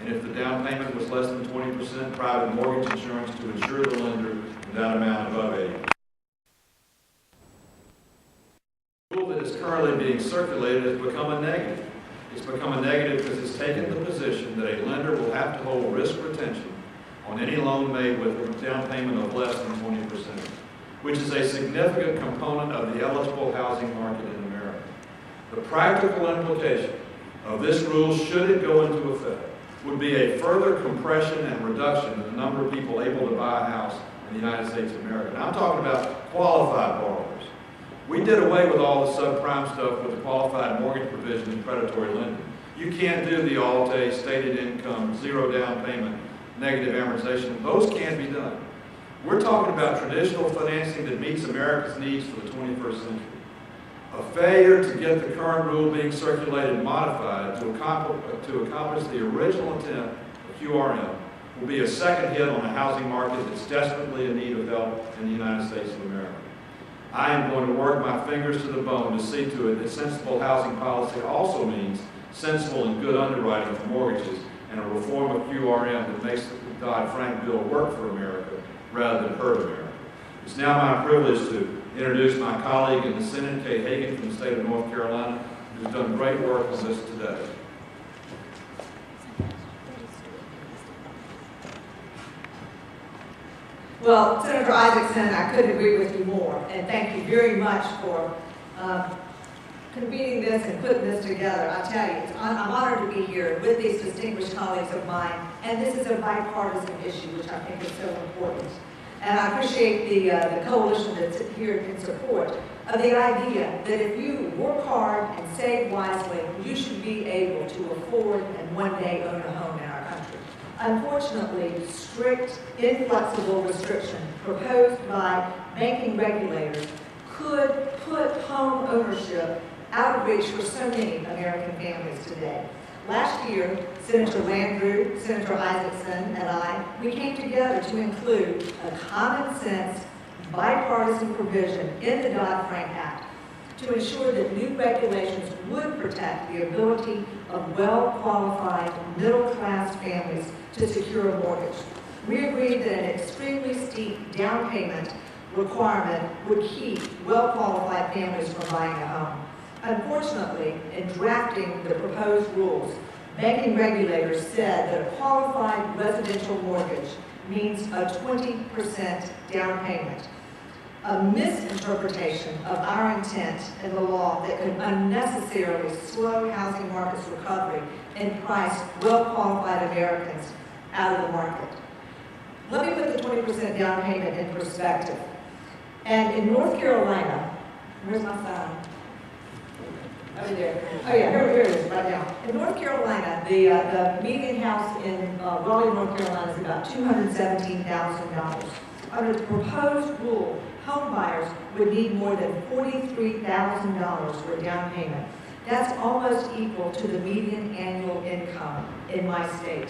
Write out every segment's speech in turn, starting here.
and if the down payment was less than 20%, private mortgage insurance to insure the lender without amount above 80%. The rule that is currently being circulated has become a negative. It's become a negative because it's taken the position that a lender will have to hold risk retention on any loan made with a down payment of less than 20%, which is a significant component of the eligible housing market in America. The practical implication of this rule, should it go into effect, would be a further compression and reduction in the number of people able to buy a house in the United States of America. And I'm talking about qualified borrowers. We did away with all the subprime stuff with the qualified mortgage provision in predatory lending. You can't do the Alt-A, stated income, zero down payment, negative amortization. Those can be done. We're talking about traditional financing that meets America's needs for the 21st century. A failure to get the current rule being circulated modified to accomplish the original intent of QRM will be a second hit on a housing market that's desperately in need of help in the United States of America. I am going to work my fingers to the bone to see to it that sensible housing policy also means sensible and good underwriting for mortgages and a reform of QRM that makes the Dodd-Frank bill work for America rather than hurt America. It's now my privilege to introduce my colleague in the Senate, Kay Hagan from the state of North Carolina, who's done great work on this today. Well, Senator Isakson, I couldn't agree with you more, and thank you very much for convening this and putting this together. I tell you, I'm honored to be here with these distinguished colleagues of mine, and this is a bipartisan issue, which I think is so important. And I appreciate the coalition that's here in support of the idea that if you work hard and save wisely, you should be able to afford and one day own a home in our country. Unfortunately, strict, inflexible restriction proposed by banking regulators could put home ownership out of reach for so many American families today. Last year, Senator Landrieu, Senator Isakson, and I, we came together to include a common sense, bipartisan provision in the Dodd-Frank Act to ensure that new regulations would protect the ability of well-qualified middle-class families to secure a mortgage. We agreed that an extremely steep down payment requirement would keep well-qualified families from buying a home. Unfortunately, in drafting the proposed rules, banking regulators said that a qualified residential mortgage means a 20% down payment, a misinterpretation of our intent in the law that could unnecessarily slow housing market's recovery and price well-qualified Americans out of the market. Let me put the 20% down payment in perspective. And in North Carolina, where's my phone? Over there. Oh yeah, here it is right now. In North Carolina, the median house in Raleigh, North Carolina is about $217,000. Under the proposed rule, home buyers would need more than $43,000 for a down payment. That's almost equal to the median annual income in my state.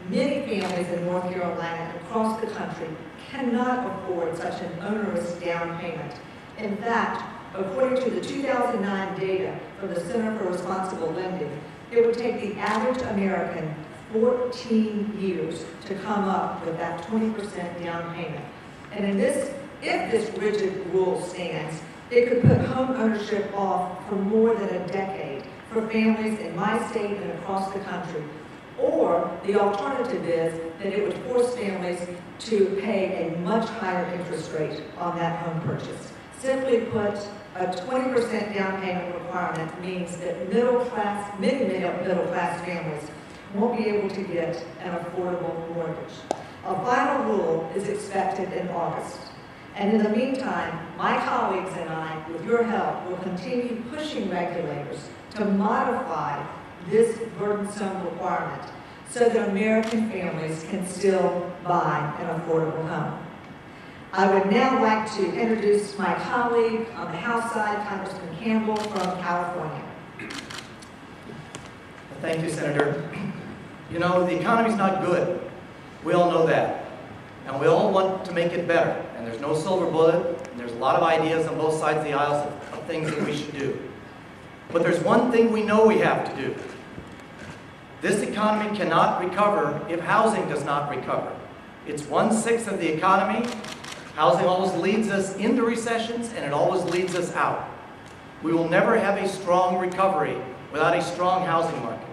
Many families in North Carolina and across the country cannot afford such an onerous down payment. In fact, according to the 2009 data from the Center for Responsible Lending, it would take the average American 14 years to come up with that 20% down payment. And if this rigid rule stands, it could put home ownership off for more than a decade for families in my state and across the country. Or the alternative is that it would force families to pay a much higher interest rate on that home purchase. Simply put, a 20% down payment requirement means that many middle-class families won't be able to get an affordable mortgage. A final rule is expected in August. And in the meantime, my colleagues and I, with your help, will continue pushing regulators to modify this burdensome requirement so that American families can still buy an affordable home. I would now like to introduce my colleague on the House side, Congressman Campbell from California. Thank you, Senator. You know, the economy's not good. We all know that. And we all want to make it better. And there's no silver bullet. And there's a lot of ideas on both sides of the aisle of things that we should do. But there's one thing we know we have to do. This economy cannot recover if housing does not recover. It's 1/6 of the economy. Housing always leads us into recessions, and it always leads us out. We will never have a strong recovery without a strong housing market.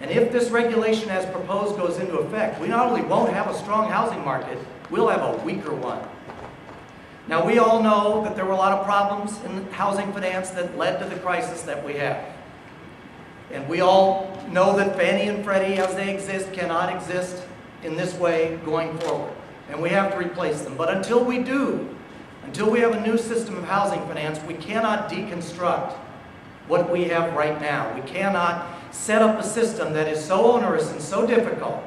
And if this regulation as proposed goes into effect, we not only won't have a strong housing market, we'll have a weaker one. Now, we all know that there were a lot of problems in housing finance that led to the crisis that we have. And we all know that Fannie and Freddie, as they exist, cannot exist in this way going forward. And we have to replace them. But until we do, until we have a new system of housing finance, we cannot deconstruct what we have right now. We cannot set up a system that is so onerous and so difficult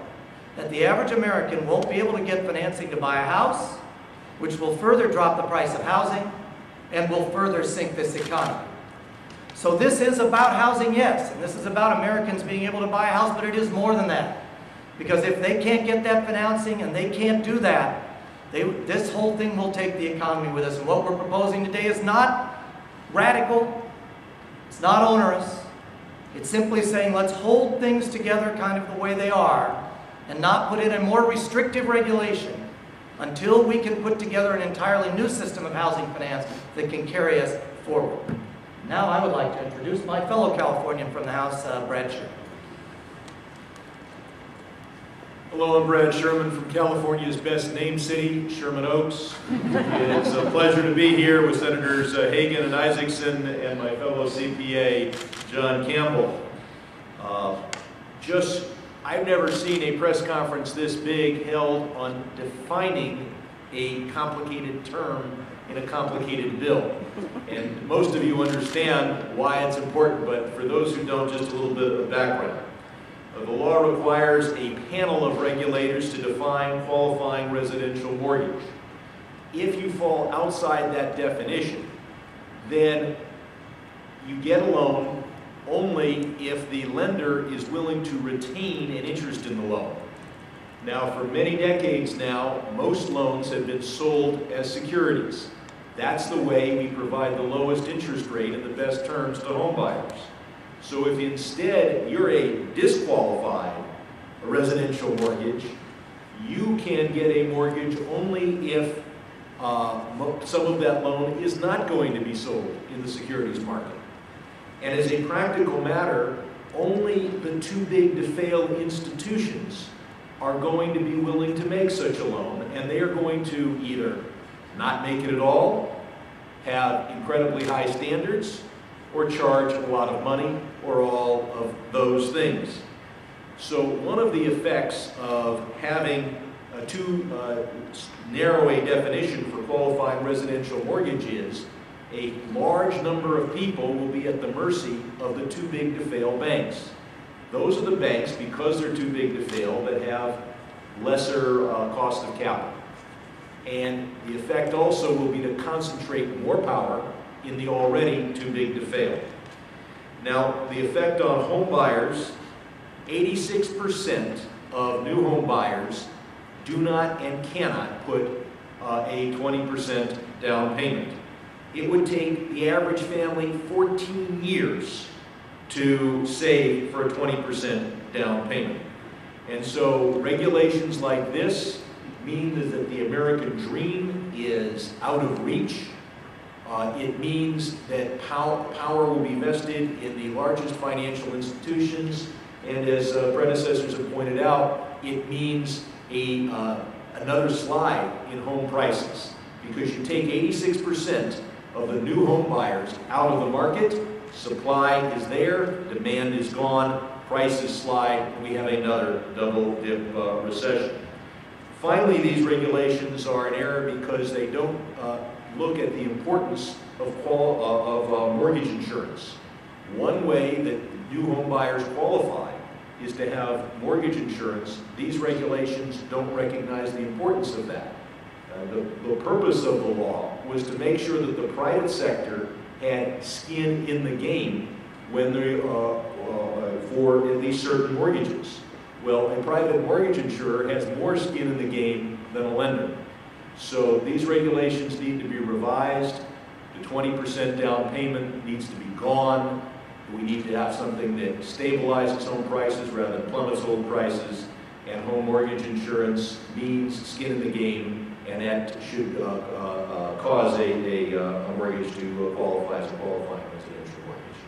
that the average American won't be able to get financing to buy a house, which will further drop the price of housing and will further sink this economy. So this is about housing, yes, and this is about Americans being able to buy a house, but it is more than that. Because if they can't get that financing and they can't do that, this whole thing will take the economy with us. And what we're proposing today is not radical, it's not onerous. It's simply saying let's hold things together kind of the way they are and not put in a more restrictive regulation until we can put together an entirely new system of housing finance that can carry us forward. Now I would like to introduce my fellow Californian from the House, Brad Sherman. Hello, I'm Brad Sherman from California's best named city, Sherman Oaks. It's a pleasure to be here with Senators Hagan and Isakson and my fellow CPA, John Campbell. I've never seen a press conference this big held on defining a complicated term in a complicated bill. And most of you understand why it's important, but for those who don't, just a little bit of background. The law requires a panel of regulators to define qualifying residential mortgage. If you fall outside that definition, then you get a loan only if the lender is willing to retain an interest in the loan. Now, for many decades now, most loans have been sold as securities. That's the way we provide the lowest interest rate and the best terms to homebuyers. So if instead you're a disqualified residential mortgage, you can get a mortgage only if some of that loan is not going to be sold in the securities market. And as a practical matter, only the too big to fail institutions are going to be willing to make such a loan, and they are going to either not make it at all, have incredibly high standards, or charge a lot of money, or all of those things. So one of the effects of having too narrow a definition for qualifying residential mortgage is a large number of people will be at the mercy of the too big to fail banks. Those are the banks, because they're too big to fail, that have lesser cost of capital. And the effect also will be to concentrate more power in the already too big to fail. Now, the effect on home buyers, 86% of new home buyers do not and cannot put a 20% down payment. It would take the average family 14 years to save for a 20% down payment. And so regulations like this mean that the American dream is out of reach. It means that power will be vested in the largest financial institutions, and as predecessors have pointed out, it means another slide in home prices, because you take 86% of the new home buyers out of the market, supply is there, demand is gone, prices slide, and we have another double-dip recession. Finally, these regulations are in error because they don't look at the importance of mortgage insurance. One way that new home buyers qualify is to have mortgage insurance. These regulations don't recognize the importance of that. The purpose of the law was to make sure that the private sector had skin in the game when they, for at least certain mortgages. Well, a private mortgage insurer has more skin in the game than a lender. So these regulations need to be revised. The 20% down payment needs to be gone. We need to have something that stabilizes home prices rather than plummets home prices, and home mortgage insurance means skin in the game, and that should cause a mortgage to qualify as a qualifying residential mortgage.